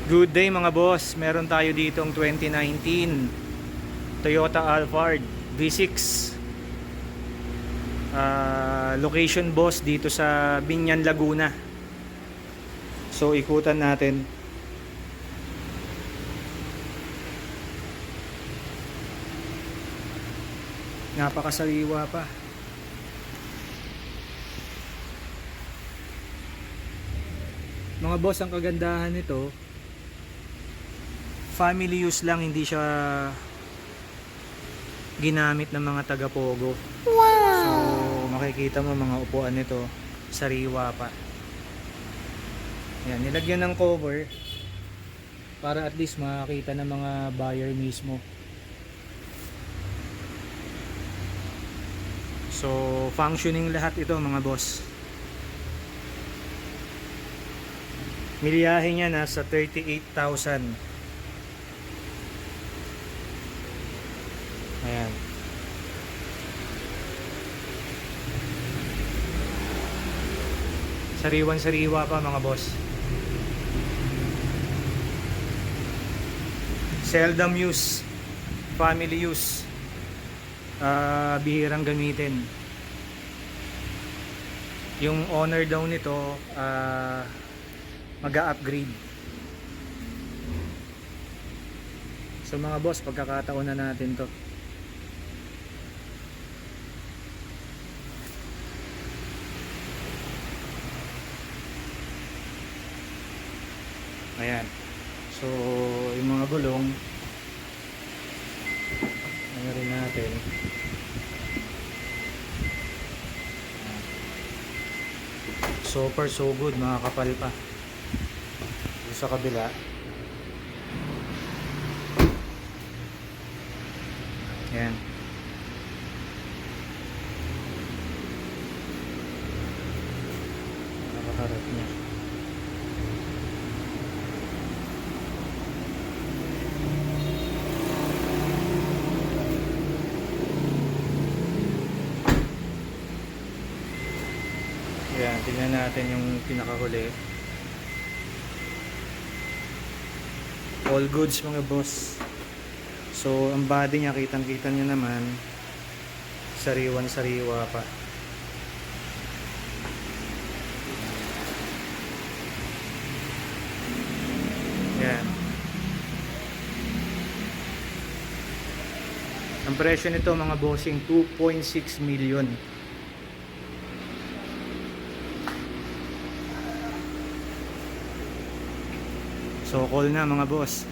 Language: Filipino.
Good day mga boss, meron tayo ditong 2019 Toyota Alphard V6. Location boss dito sa Biñan, Laguna. So ikutan natin. Napakasariwa pa. Mga boss, ang kagandahan nito, family use lang, hindi siya ginamit ng mga taga-pogo. Wow! So makikita mo mga upuan nito, sariwa pa. Yan, nilagyan ng cover para at least makakita ng mga buyer mismo. So functioning lahat ito mga boss. Milyahe niya nasa 38,000. Ayan. Sariwan-sariwa pa mga boss. Seldom use, family use. Bihirang gamitin. Yung owner daw nito mag-a-upgrade. So mga boss, pagkakataon na natin to. Ayan. So yung mga gulong ano rin natin. So far so good, mga kapal pa. Sa kabila, yan, nakaharap niya. Yan, tingnan natin yung pinakahuli. All goods mga boss. So ang body niya, kitang-kita niyo naman, sariwan-sariwa pa. Yan. Ang presyo nito mga bossing 2.6 million. So call na mga boss.